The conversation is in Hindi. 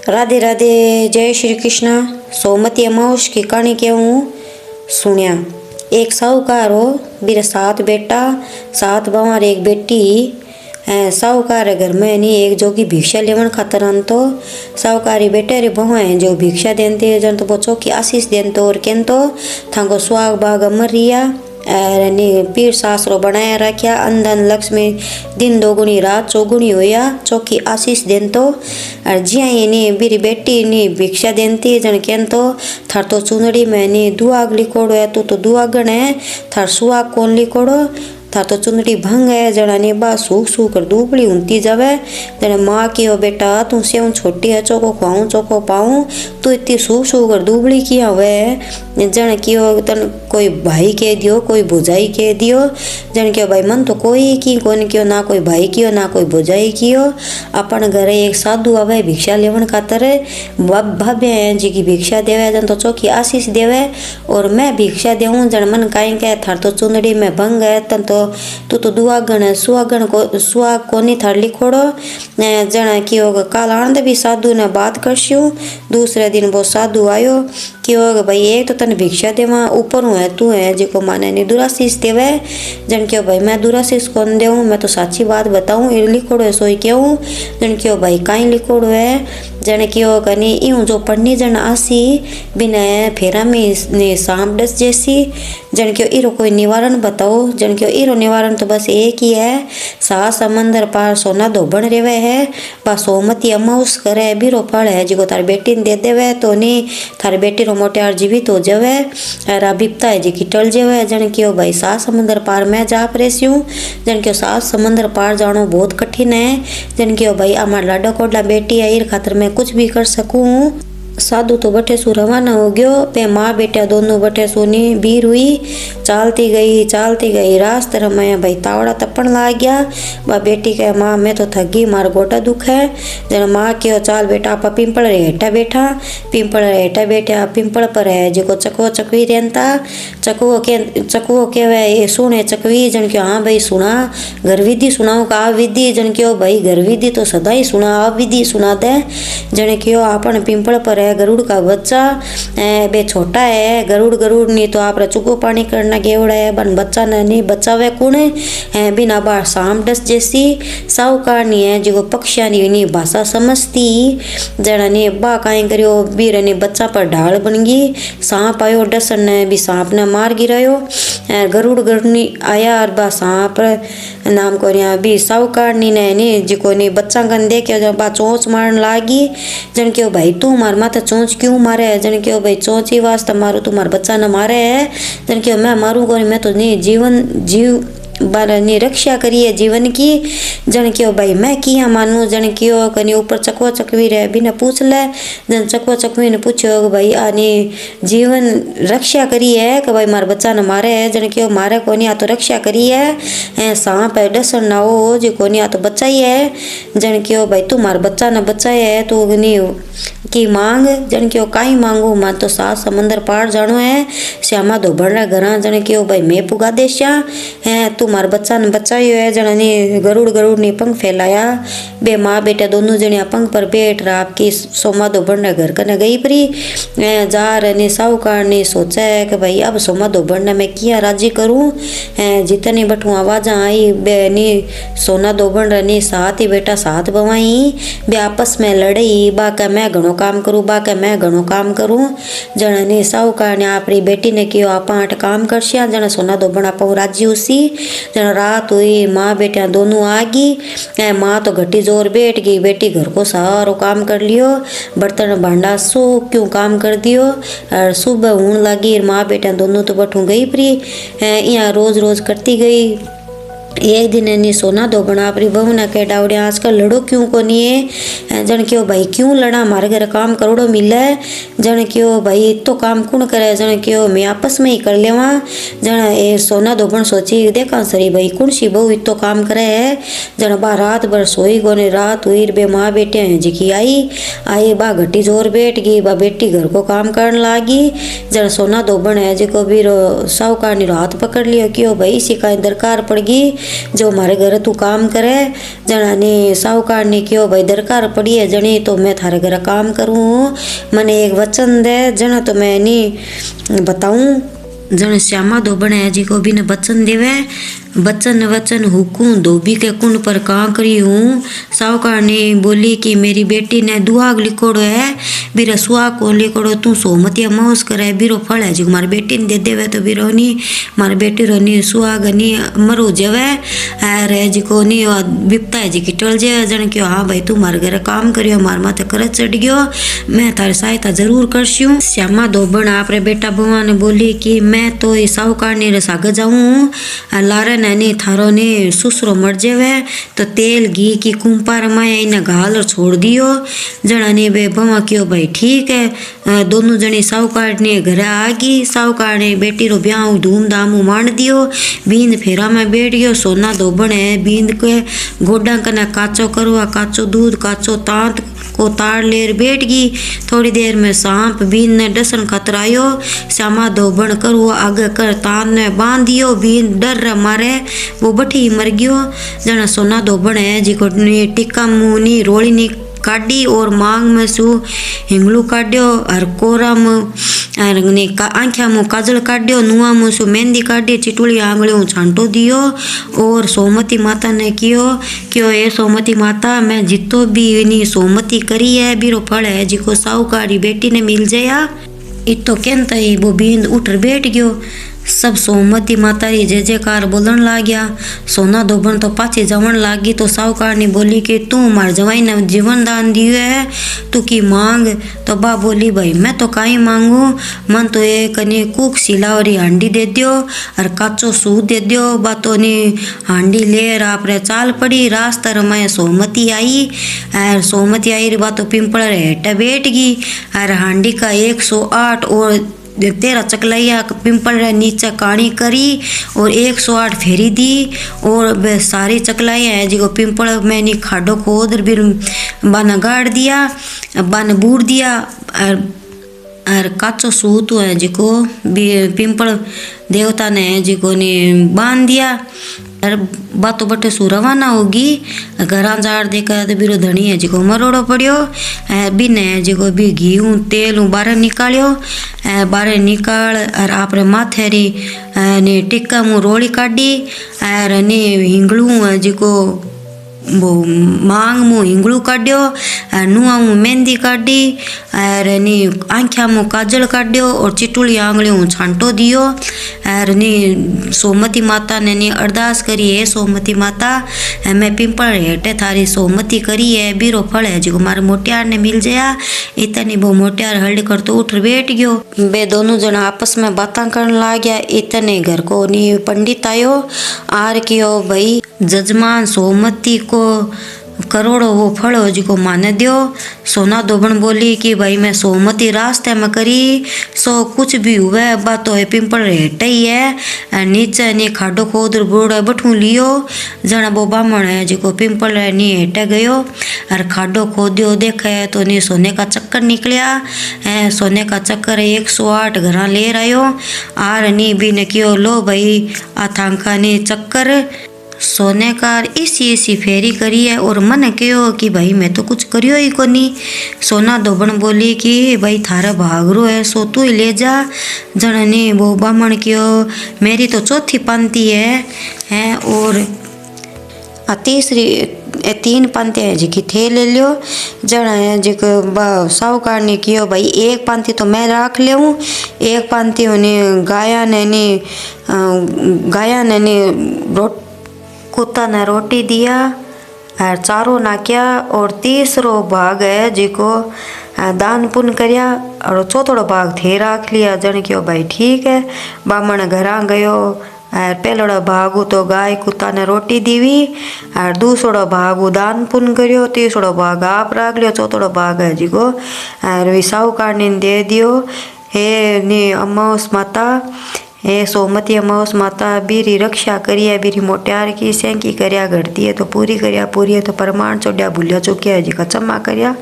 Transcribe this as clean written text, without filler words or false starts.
राधे राधे, जय श्री कृष्ण। सोमती अमावस की कहानी कहूँ सुनिया। एक साहूकार हो, बीरे 7 बेटा 7 बावर एक बेटी। साहूकार घर में नहीं एक जोगी भिक्षा लेवन खातर आन तो साहूकारी बेटे रे बहु है जो भिक्षा देते जन तो बच्चों की आशीष देन तो और केन तो थांगो सुहाग बाग अमर रिया पीर सासरो बनाया रखा। अंधन लक्ष्मी दिन दोगुनी रात चौगुनी होया चौकी आशीष देन तो और जिया नी बीरी बेटी नी भिक्षा देती जन केन तो थार तो चुनड़ी में नी दुआग लिखोड़ो है तू तो दुआगण है थार सुहाग कौन लिखोड़ो थार तो चुंदड़ी भंग है जना ने बा सूख सूख कर दूबड़ी उनती जावे जने माँ की हो बेटा तू से छोटी है चौको खुआऊं चौको पाऊं तू इतनी सूख सूख कर दूबड़ी किया हुए जन की हो तन कोई भाई कह दियो कोई भुजाई कह दियो जन के भाई मन तो कोई की कौन कियो ना कोई भाई कियो ना कोई भुजाई कियो। अपन घरे एक साधु आवे भिक्षा लेवन खातर भाभे हैं जी की भिक्षा देवे जन तो चौकी आशीष देवे और मैं भिक्षा देऊं जन मन काई कह थार तो चुंदड़ी में भंग है तन तो तू तो दुआगण सुहागण को सुहाग कोनी थार लिखोड़ो जना की होगा काल आनंद भी साधु ने बात करश्यू। दूसरे दिन वो साधु आयो कि होगा भाई एक तो तन भिक्षा देवा ऊपर हूँ है तू है जिको माने नहीं दुराशीष देवे जन क्यों भाई मैं दुराशीष कौन देऊँ मैं तो साची बात बताऊँ ये लिखोड़ो है सोई क्यों जन क्यों भाई काई लिखोड़ो है जन क्यों कनी यूं जो पढ़नी जन आसी बिना फेरा में ने सांप डस जैसी जन क्यों इरो कोई निवारण बताओ जन क्यों इरो निवारण तो बस एक ही है सा समंदर पार सोना धोबण रेवे है बा सोमती अमावस करे बीरो फल है जिको तार बेटी ने दे देवे तो नहीं थार बेटी रो मोटियार जीवित हो जावे और बिपता है जी की टल जावे जन क्यों भाई 7 समंदर पार मैं जा परेस्यूँ जन क्यों 7 समंदर पार जानो बहुत कठिन है जन क्यों भाई हमार लाडो कोडला बेटी है इर खातर मैं कुछ भी कर सकूँ। साधु तो बटे सु रवाना हो गयो पे माँ बेटा दोनों बटे सुनी बीर हुई चालती गई रास्ते में भाई तावड़ा तपन लाग गया। बा बेटी कहे माँ मैं तो थक गई मार गोटा दुख है जन माँ क्यों चाल बेटा आप पिंपल रे हेठा बैठा पिंपल पर है जो चकवो चकवी रहता चकवो कहवे ये सुने चकवी जन क्यों हाँ भाई सुना घर विधि सुनाओ का आ विधि जन क्यों भाई घर विधि तो सदा ही सुना आ विधि सुना दे जन क्यों अपन पिंपल पर गरुड़ का बच्चा बे छोटा है गरुड़ नहीं तो आप चुको पानी करना गेवड़ा है बन बच्चा ने नहीं बचावे कुण है बिना बार सांप डस जैसी साहूकार नहीं है जो पक्षिया नहीं भाषा समझती जना ने बा काई करियो बीर ने बच्चा पर ढाल बन गई सांप आयो डसन ने भी सांप ने मार गिरायो गरुड़ आया और बा सांप नाम को भी साहूकार ने जिको ने बच्चा गन देखे जब बा चोंच मारन लागी जन क्यों भाई तू मार माथे चोंच क्यों मारे है जन क्यों भाई चोंच ही वास्ते मारू तुम्हारे बच्चा न मारे है जन क्यों मैं मारू को मैं तो नहीं जीव बारा ने रक्षा करी है जीवन की जन क्यों भाई मैं किया मानू जन क्यों कनी ऊपर चकवा चकवी रहे बिना पूछ ले जन चकवा चकवी ने पूछो भाई आने जीवन रक्षा करी है कि भाई मार बच्चा न मारे है जन क्यों मारे को नहीं आ तो रक्षा करी है सांप है डसन ना हो जो को नहीं आ तो बच्चा ही है जन क्यों भाई तू मार बच्चा न बचाए है तो नहीं की मांग जन क्यों काई मांगू मैं तो 7 समंदर पार जानो है श्यामा धोबड़ा घरा जन क्यों भाई मैं पुगा देश्या है तू मार बच्चा ने बचायो है जन ने गरुड़ ने पंख फैलाया बे माँ बेटा दोनों जने पंख पर बैठ रहा आपकी सोमा धोबड़ा घर कने गई परी जा रहे साहूकार ने सोचा है कि भाई अब सोमा धोबड़ा मैं किया राजी करूँ जितनी बठू आवाजा आई बे नी सोना धोबड़ा ने साथ ही बेटा साथ बवाई बे आपस में लड़ई बा के मैं घणो काम करूँ बा के मैं घणो काम करूँ जन ने साहूकार ने अपनी बेटी ने कियो आप 8 काम करशिया जन सोना धोबड़ा पाऊ राजी उसी जन रात हुई माँ बेटिया दोनों आ गई माँ तो घटी जोर बैठ गई बेटी घर को सारो काम कर लियो बर्तन भांडा सो क्यों काम कर दियो और सुबह होने लगी माँ बेटिया दोनों तो बठू गई प्री यहाँ रोज करती गई। एक दिन ने सोना धोबड़ा अपनी बहू ने कह डावड़िया आजकल लड़ो क्यों को नहीं है जन क्यों भाई क्यों लड़ा हमारे घर काम करोड़ो मिले जन क्यों भाई तो काम कौन करे जन क्यों मैं आपस में ही कर लेवा जन ये सोना धोबड़ सोची देखा सरी भाई कौन सी बहू इतो काम करे है जन बा रात भर सोई गोने रात हुई बे माँ बेटे हैं जिकी आई बा घटी जोर बैठ गई बा बेटी घर को काम करने लागी जन सोना धोबड़ है जिको भी साहूकार ने हाथ पकड़ लियो क्यों भाई इसी का दरकार पड़ गई जो मारे घर तू काम करे। जना ने साहूकार ने क्यों भाई दरकार पड़ी है जनी तो मैं थारे घर काम करूँ, मने एक वचन दे जना तो मैं नहीं बताऊँ। जन श्यामा धोबण है जी को भी ने वचन देवे, वचन वचन हुकूं धोबी के कुंड पर कांकरी हूँ। साहूकार ने बोली कि मेरी बेटी ने दुआग लिखोड़ो है, बीरो सुहाग को लिखोड़ो तू सोमती अमावस करे बीरो फल है जी मारी बेटी ने दे देवे तो बीरो नी मारी बेटी रो नी सुहाग नी मरो जावे अरे जी को नी विपता है जी की टल जाए। जन क्यों हाँ भाई तू मारे घर काम करियो मार माथे करज चढ़ गयो, मैं थारी सहायता जरूर करशूँ। श्यामा धोबण आपरे बेटा बुआ ने बोली कि मैं तो साहूकार ने सागे जाऊँ लारे ने थारो ने सुसरो मर जावे तो तेल घी की कुंपार माया इन्हें घाल और छोड़ दियो। जना ने बे बवा क्यों भाई ठीक है। दोनों जने साहूकार ने घर आ गई। साहूकार ने बेटी रो ब्याह धूमधाम मान दियो। बींद फेरा में बैठ गयो। सोना धोबण है बींद के गोडा कने काचो करवा, काचो दूध काचो तांत को ताड़ लेर बैठ गई। थोड़ी देर में सांप बींद ने डसन खतरायो। श्यामा धोबण करवा आगे कर तान ने बांध दियो। बींद डर मारे वो बठी मर गयो। जना सोना धोबण है जी को टिक्का मुंह नी रोली नी काटी और मांग में सु हिंगलू काट्यो और कोरा में आंख्या मुँह काजल काट्यो, नुआ मुँह सु मेहंदी काटी, चिटुली आंगलियों छांटो दियो। और सोमती माता ने क्यों ये सोमती माता मैं जितो भी नी सोमती करी है बीरो फल है जी को साहूकारी बेटी ने मिल जाया। इतो कहता ही वो बींद उठ बैठ गयो। सब सोमती माता री जय जयकार बोलन लाग गया। सोना धोबण तो पाछी जवन लागी तो साहूकार ने बोली कि तू मार जवाई ने जीवन दान दियो है तू की मांग। तो बा बोली भाई मैं तो काई मांगू, मन तो एक ने कुक सिलावरी हांडी दे दियो और काचो सूद दे दियो। बा तो ने हांडी लेर आपरे चाल पड़ी। रास्ता रमाए सोमती आई और सोमती आई री बा तो पिंपल हेठ बैठ गई और हांडी का 108 और 13 चकलाइया पिंपल रे नीचे काणी करी और 108 फेरी दी। और सारी चकलाइया है जी को पिंपल में नी खाडो खोद बिर बाना गाड़ दिया, बाना बूड़ दिया और काचो सूत है जी को पिंपल देवता ने जी को ने बांध दिया। और बातों बटे सु रवाना होगी। घरा जाड़ देखा तो बीरो धनी है जी को मरोड़ो पड़ियो। बिने जी को भी घी तेल बाहर निकालियो। बाहर निकाल और आपरे माथे री ने टिक्का मुँह रोली काटी और ने हिंगलू जी को वो मांग मुँह हिंगलू काट्यो, नुआ मुँह मेहंदी काटी और नी आंख्या मुँह काजल काट्यो और चिटुली आंगलियों छांटो दियो। और नी सोमती माता ने नी अरदास करी है सोमती माता मैं पिंपल हेठे थारी सोमती करी है बीरो फल है जो मारे मोटियार ने मिल जाया। इतनी वो मोटियार हल्द कर तो उठ बैठ गयो। बे दोनों जन आपस में बातें करने लग गया। इतने घर को नी पंडित आयो आर कियो भाई जजमान सोमती को करोड़ों वो फल हो जी को माने दियो। सोना धोबण बोली कि भाई मैं सोमती रास्ते में करी सो कुछ भी हुए बात तो है पिंपल हेठ ही है। नीचे नी खाडो खोद बोड़ा बठू लियो। जना वो बामण है जी को पिंपल नी हेठ गयो और खाडो खोदियो देखे तो नी सोने का चक्कर निकलिया। सोने का चक्कर 108 घर ले आयो आर नी भी ने कियो लो भाई आथांखा नी चक्कर सोने का इसी फेरी करी है। और मन कहो कि भाई मैं तो कुछ करियो ही को नहीं। सोना धोबण बोली कि भाई थारा भागरो है सो तू ही ले जा। जननी वो बामण क्यों मेरी तो चौथी पंक्ति है और तीसरी 3 पंक्ति है जी की थे ले लियो। जन है जी साहूकार ने कियो भाई एक पंक्ति तो मैं रख ले हूँ, एक पंक्ति उन्हें गाया ने कुत्ता ने रोटी दिया और चारों नाक्या। और तीसरो भाग है जिको दान पुण्य करया और चौथो भाग थे रख लिया। जन क्यों भाई ठीक है। बामण घरा गयो और पहलो भाग तो गाय कुत्ता ने रोटी दीवी और दूसरो भाग दान पुण्य करियो, तीसरो भाग आप रख लियो, चौथो भाग है जिको और साहूकार ने दे दियो। हे नी अमावस माता हे सोमती अमावस माता बीरी रक्षा करिए, बीरी मोटियार की सेंकी करया घटती है तो पूरी करया, पूरी है तो प्रमाण चोड़िया भूलिया चुकिया है जी का क्षमा करया।